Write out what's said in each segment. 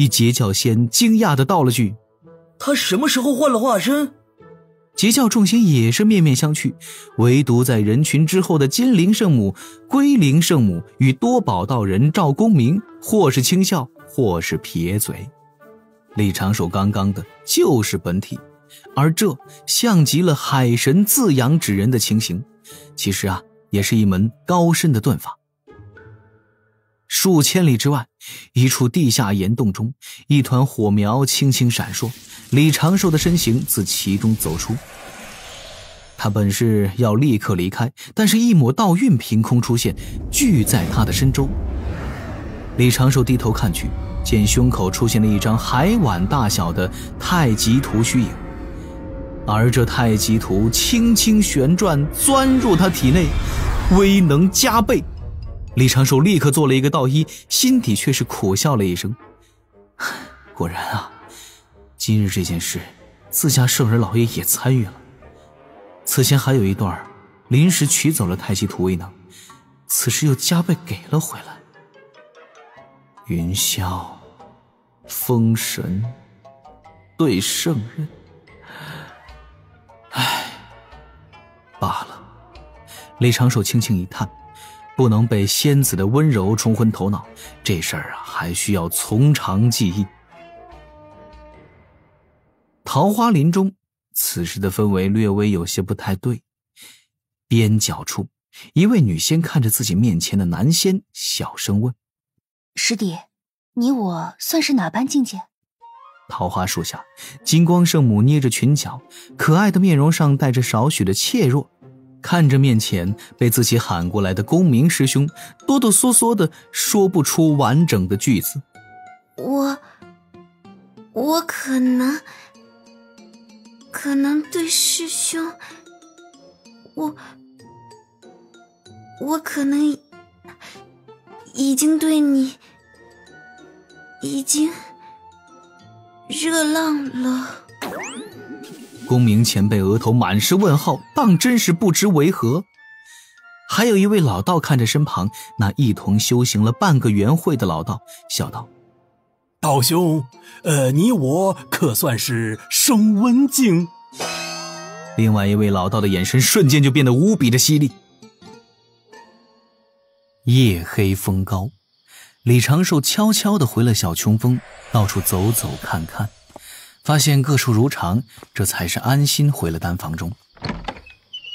一截教仙惊讶地道了句：他什么时候换了化身？截教众仙也是面面相觑，唯独在人群之后的金灵圣母、龟灵圣母与多宝道人赵公明或是轻笑，或是撇嘴。李长寿刚刚的就是本体，而这像极了海神自养指人的情形，其实也是一门高深的遁法。数千里之外，一处地下岩洞中，一团火苗轻轻闪烁，李长寿的身形自其中走出。他本是要立刻离开，但是一抹道韵凭空出现，聚在他的身周。李长寿低头看去，见胸口出现了一张海碗大小的太极图虚影，而这太极图轻轻旋转，钻入他体内，威能加倍。李长寿立刻做了一个道揖，心底却是苦笑了一声。果然今日这件事自家圣人老爷也参与了。此前还有一段临时取走了太极图威能，此时又加倍给了回来。云霄、封神对圣人，罢了。李长寿轻轻一叹，不能被仙子的温柔冲昏头脑，这事儿还需要从长计议。桃花林中，此时的氛围略微有些不太对。边角处，一位女仙看着自己面前的男仙，小声问：师弟，你我算是哪般境界？桃花树下，金光圣母捏着裙角，可爱的面容上带着少许的怯弱，看着面前被自己喊过来的公明师兄，哆哆嗦嗦的说不出完整的句子。我可能对师兄，我可能已经对你已经热浪了。公明前辈额头满是问号，当真是不知为何。还有一位老道看着身旁那一同修行了半个元会的老道，笑道：道兄，你我可算是升温境。另外一位老道的眼神瞬间就变得无比的犀利。夜黑风高，李长寿悄悄地回了小琼峰，到处走走看看，发现各处如常，这才是安心回了丹房中。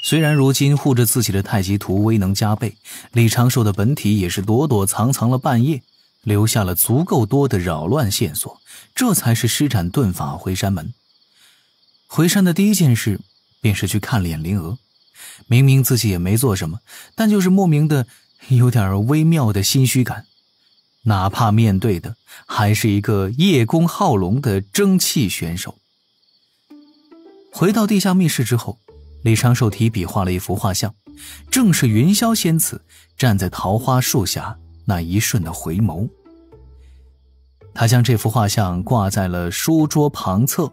虽然如今护着自己的太极图威能加倍，李长寿的本体也是躲躲藏藏了半夜，留下了足够多的扰乱线索，这才是施展遁法回山门。回山的第一件事便是去看了眼灵娥，明明自己也没做什么，但就是莫名的有点微妙的心虚感，哪怕面对的还是一个叶公好龙的争气选手。回到地下密室之后，李长寿提笔画了一幅画像，正是云霄仙子站在桃花树下那一瞬的回眸。他将这幅画像挂在了书桌旁侧，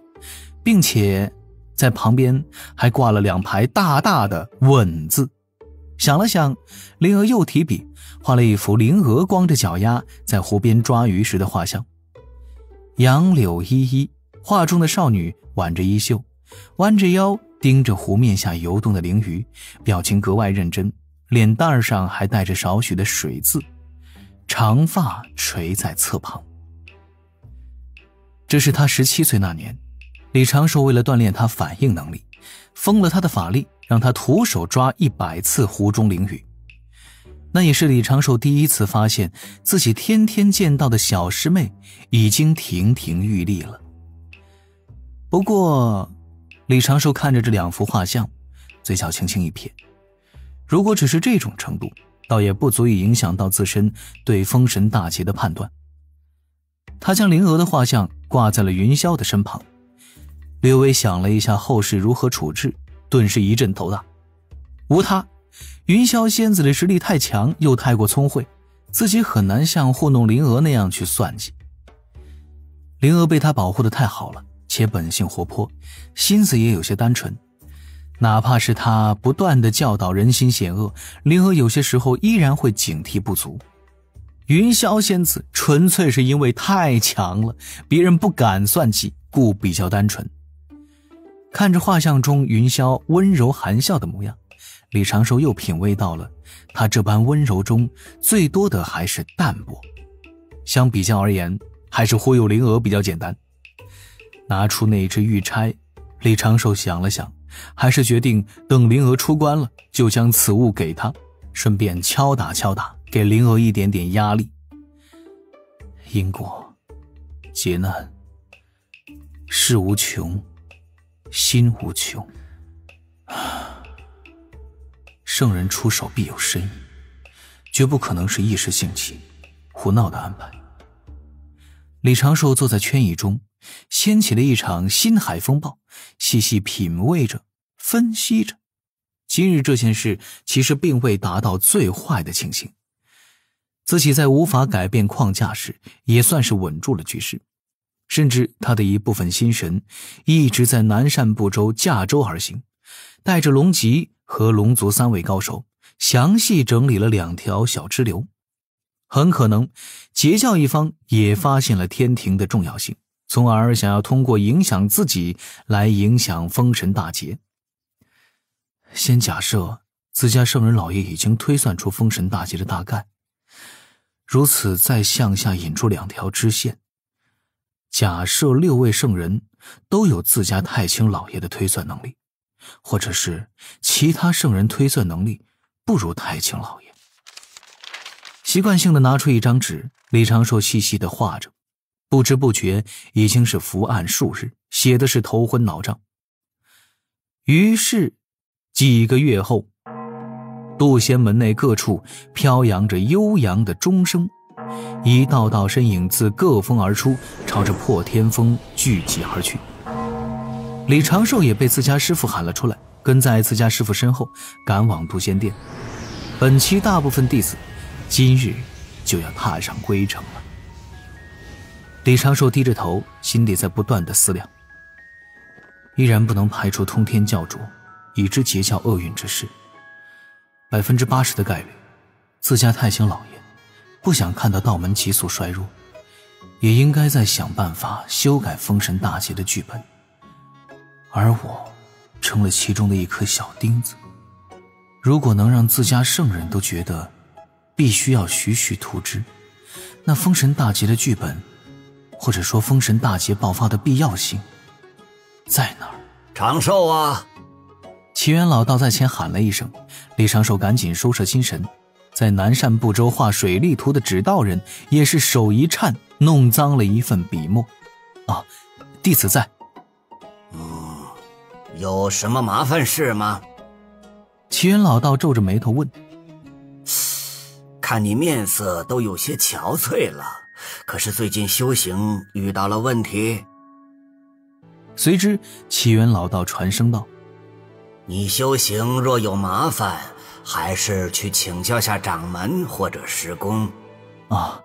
并且在旁边还挂了2排大大的稳字。想了想，灵娥又提笔画了一幅灵娥光着脚丫在湖边抓鱼时的画像。杨柳依依，画中的少女挽着衣袖，弯着腰盯着湖面下游动的灵鱼，表情格外认真，脸蛋上还带着少许的水渍，长发垂在侧旁。这是他17岁那年，李长寿为了锻炼他反应能力，封了他的法力，让他徒手抓100次湖中灵鱼。那也是李长寿第一次发现自己天天见到的小师妹已经亭亭玉立了。不过李长寿看着这2幅画像，嘴角轻轻一撇，如果只是这种程度，倒也不足以影响到自身对封神大劫的判断。他将灵娥的画像挂在了云霄的身旁，略微想了一下后事如何处置，顿时一阵头大。无他，云霄仙子的实力太强，又太过聪慧，自己很难像糊弄灵娥那样去算计。灵娥被他保护得太好了，且本性活泼，心思也有些单纯，哪怕是他不断地教导人心险恶，灵娥有些时候依然会警惕不足。云霄仙子纯粹是因为太强了，别人不敢算计，故比较单纯。看着画像中云霄温柔含笑的模样，李长寿又品味到了他这般温柔中最多的还是淡泊。相比较而言，还是忽悠灵娥比较简单。拿出那只玉钗，李长寿想了想，还是决定等灵娥出关了，就将此物给她，顺便敲打敲打，给灵娥一点点压力。因果劫难事无穷，心无穷，圣人出手必有深意，绝不可能是一时兴起胡闹的安排。李长寿坐在圈椅中，掀起了一场心海风暴，细细品味着，分析着。今日这件事其实并未达到最坏的情形，自己在无法改变框架时，也算是稳住了局势。甚至他的一部分心神一直在南赡部洲驾舟而行，带着龙吉和龙族3位高手，详细整理了2条小支流。很可能截教一方也发现了天庭的重要性，从而想要通过影响自己来影响封神大劫。先假设自家圣人老爷已经推算出封神大劫的大概，如此再向下引出2条支线，假设6位圣人都有自家太清老爷的推算能力，或者是其他圣人推算能力不如太清老爷。习惯性的拿出一张纸，李长寿细细的画着，不知不觉已经是伏案数日，写的是头昏脑胀。于是几个月后，渡仙门内各处飘扬着悠扬的钟声，一道道身影自各峰而出，朝着破天峰聚集而去。李长寿也被自家师父喊了出来，跟在自家师父身后赶往渡仙殿。本期大部分弟子今日就要踏上归程了。李长寿低着头，心里在不断的思量，依然不能排除通天教主已知截教厄运之事。80%的概率，自家太清老爷不想看到道门急速衰弱，也应该在想办法修改封神大劫的剧本，而我成了其中的一颗小钉子。如果能让自家圣人都觉得必须要徐徐图之，那封神大劫的剧本，或者说封神大劫爆发的必要性在哪儿？长寿啊！齐元老道在前喊了一声，李长寿赶紧收摄心神。在南赡部洲画水力图的指导人也是手一颤，弄脏了一份笔墨。啊，弟子在。有什么麻烦事吗？齐元老道皱着眉头问。看你面色都有些憔悴了，可是最近修行遇到了问题？随之齐元老道传声道，你修行若有麻烦，还是去请教下掌门或者师公。啊，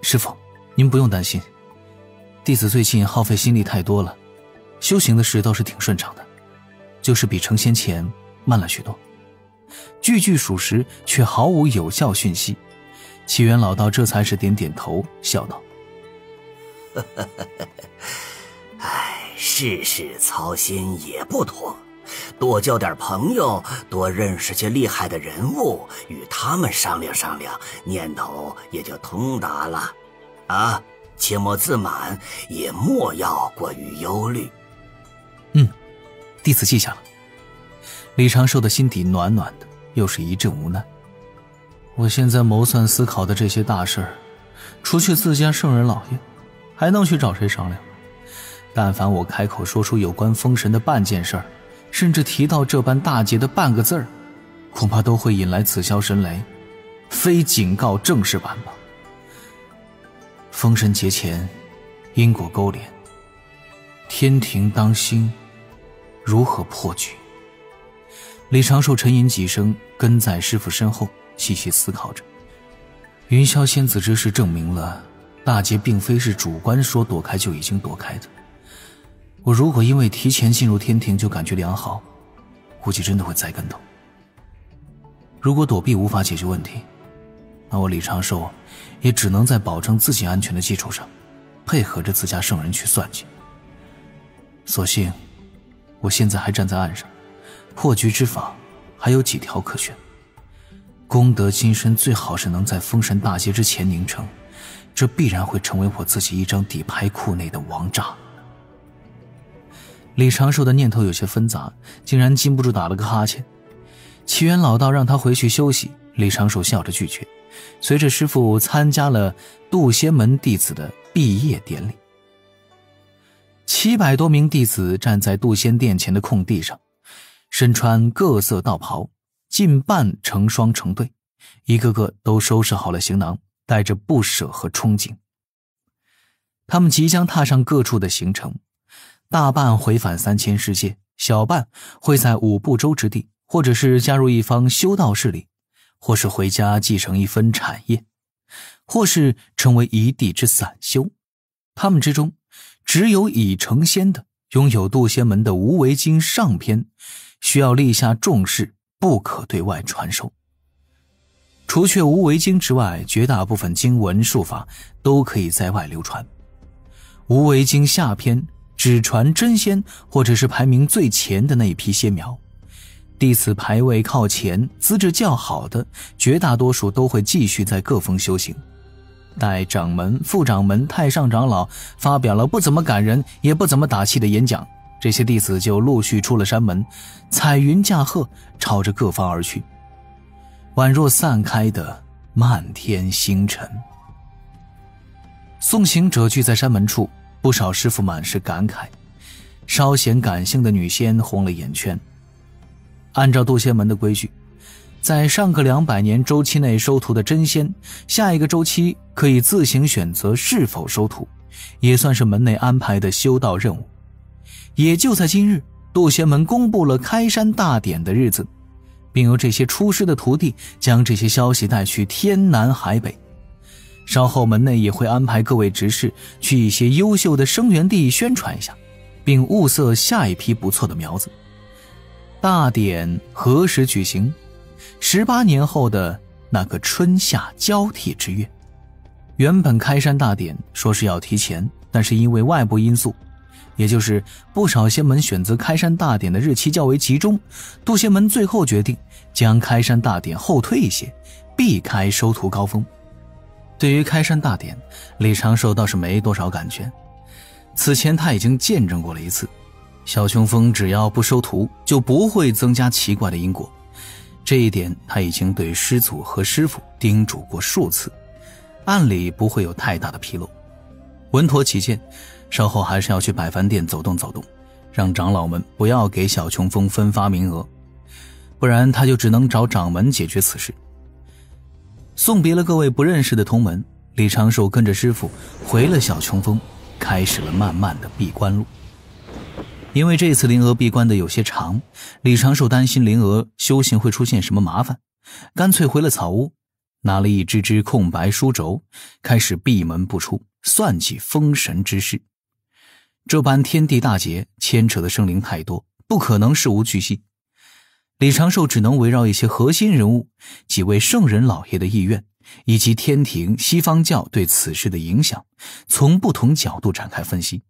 师父，您不用担心，弟子最近耗费心力太多了，修行的事倒是挺顺畅的，就是比成仙前慢了许多。句句属实，却毫无有效讯息。齐元老道这才是点点头，笑道：事事操心也不妥，多交点朋友，多认识些厉害的人物，与他们商量商量，念头也就通达了。啊，切莫自满，也莫要过于忧虑。弟子记下了。李长寿的心底暖暖的，又是一阵无奈。我现在谋算思考的这些大事儿，除去自家圣人老爷，还能去找谁商量？但凡我开口说出有关封神的半件事儿，甚至提到这般大劫的半个字儿，恐怕都会引来紫霄神雷，非警告正式版吧。封神劫前，因果勾连，天庭当心，如何破局？李长寿沉吟几声，跟在师父身后细细思考着。云霄仙子之事证明了大劫并非是主观说躲开就已经躲开的。我如果因为提前进入天庭就感觉良好，估计真的会栽跟头。如果躲避无法解决问题，那我李长寿也只能在保证自己安全的基础上，配合着自家圣人去算计。所幸我现在还站在岸上，破局之法还有几条可选。功德金身最好是能在封神大劫之前凝成，这必然会成为我自己一张底牌库内的王炸。李长寿的念头有些纷杂，竟然禁不住打了个哈欠。齐元老道让他回去休息，李长寿笑着拒绝，随着师父参加了渡仙门弟子的毕业典礼。700多名弟子站在渡仙殿前的空地上，身穿各色道袍，近半成双成对，一个个都收拾好了行囊，带着不舍和憧憬。他们即将踏上各处的行程，大半回返3000世界，小半会在5部洲之地，或者是加入一方修道势力，或是回家继承一分产业，或是成为一地之散修。他们之中只有已成仙的，拥有渡仙门的无为经上篇，需要立下重誓，不可对外传授。除却无为经之外，绝大部分经文术法都可以在外流传。无为经下篇只传真仙或者是排名最前的那一批仙苗，弟子排位靠前资质较好的，绝大多数都会继续在各峰修行。待掌门、副掌门、太上长老发表了不怎么感人也不怎么打气的演讲，这些弟子就陆续出了山门，彩云驾鹤，朝着各方而去，宛若散开的漫天星辰。送行者聚在山门处，不少师傅满是感慨，稍显感性的女仙红了眼圈。按照渡仙门的规矩，在上个200年周期内收徒的真仙，下一个周期可以自行选择是否收徒，也算是门内安排的修道任务。也就在今日，渡仙门公布了开山大典的日子，并由这些出师的徒弟将这些消息带去天南海北。稍后门内也会安排各位执事去一些优秀的生源地宣传一下，并物色下一批不错的苗子。大典何时举行？18年后的那个春夏交替之月。原本开山大典说是要提前，但是因为外部因素，也就是不少仙门选择开山大典的日期较为集中，渡仙门最后决定将开山大典后推一些，避开收徒高峰。对于开山大典，李长寿倒是没多少感觉，此前他已经见证过了一次，小雄风只要不收徒，就不会增加奇怪的因果。这一点他已经对师祖和师父叮嘱过数次，按理不会有太大的纰漏。稳妥起见，稍后还是要去百凡殿走动走动，让长老们不要给小琼峰分发名额，不然他就只能找掌门解决此事。送别了各位不认识的同门，李长寿跟着师父回了小琼峰，开始了漫漫的闭关路。因为这次灵娥闭关的有些长，李长寿担心灵娥修行会出现什么麻烦，干脆回了草屋，拿了一支支空白书轴，开始闭门不出，算计封神之事。这般天地大劫牵扯的生灵太多，不可能事无巨细。李长寿只能围绕一些核心人物、几位圣人老爷的意愿，以及天庭、西方教对此事的影响，从不同角度展开分析，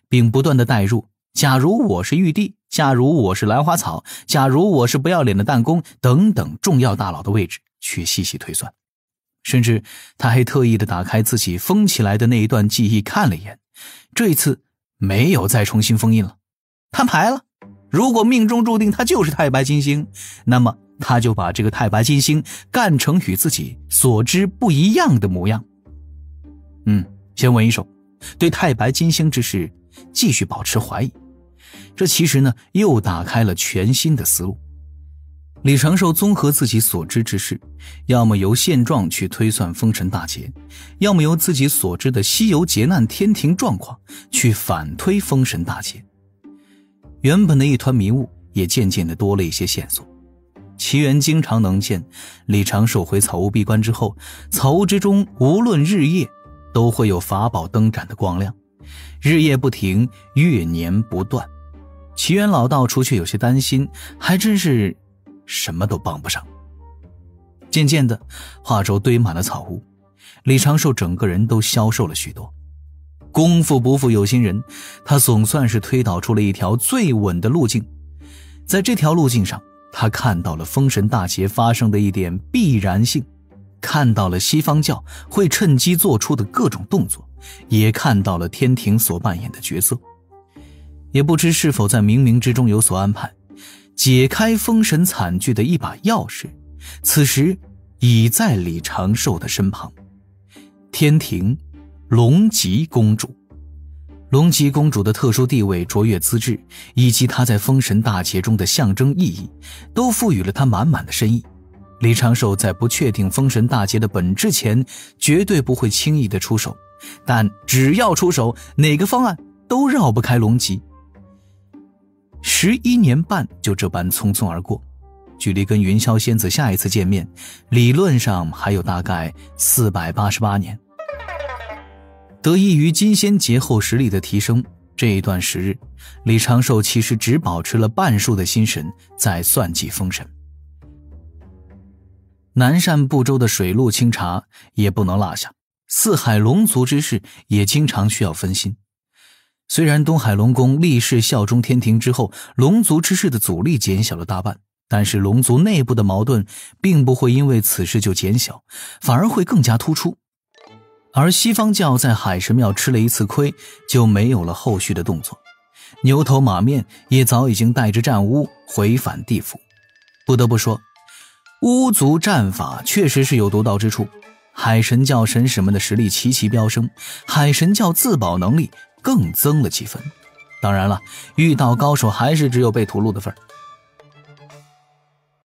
并不断地带入假如我是玉帝，假如我是兰花草，假如我是不要脸的弹弓等等重要大佬的位置去细细推算。甚至他还特意地打开自己封起来的那一段记忆看了一眼，这一次没有再重新封印了，摊牌了。如果命中注定他就是太白金星，那么他就把这个太白金星干成与自己所知不一样的模样。先稳一手，对太白金星之事继续保持怀疑。这其实呢，又打开了全新的思路。李长寿综合自己所知之事，要么由现状去推算封神大劫，要么由自己所知的西游劫难天庭状况去反推封神大劫。原本的一团迷雾也渐渐地多了一些线索。奇缘经常能见，李长寿回草屋闭关之后，草屋之中无论日夜都会有法宝灯盏的光亮，日夜不停，月年不断。奇缘老道除却有些担心，还真是什么都帮不上。渐渐的，化州堆满了草屋，李长寿整个人都消瘦了许多。功夫不负有心人，他总算是推导出了一条最稳的路径。在这条路径上，他看到了封神大劫发生的一点必然性，看到了西方教会趁机做出的各种动作，也看到了天庭所扮演的角色。也不知是否在冥冥之中有所安排，解开封神惨剧的一把钥匙，此时已在李长寿的身旁。天庭龙吉公主。龙吉公主的特殊地位、卓越资质，以及她在封神大劫中的象征意义，都赋予了她满满的深意。李长寿在不确定封神大劫的本质前，绝对不会轻易的出手，但只要出手，哪个方案都绕不开龙吉。11年半就这般匆匆而过，距离跟云霄仙子下一次见面，理论上还有大概488年。得益于金仙劫后实力的提升，这一段时日，李长寿其实只保持了半数的心神在算计封神。南赡部洲的水陆清查也不能落下，四海龙族之事也经常需要分心。虽然东海龙宫立誓效忠天庭之后，龙族之事的阻力减小了大半，但是龙族内部的矛盾并不会因为此事就减小，反而会更加突出。而西方教在海神庙吃了一次亏，就没有了后续的动作，牛头马面也早已经带着战巫回返地府。不得不说，巫族战法确实是有独到之处，海神教神使们的实力齐齐飙升，海神教自保能力更增了几分。当然了，遇到高手还是只有被屠戮的份儿。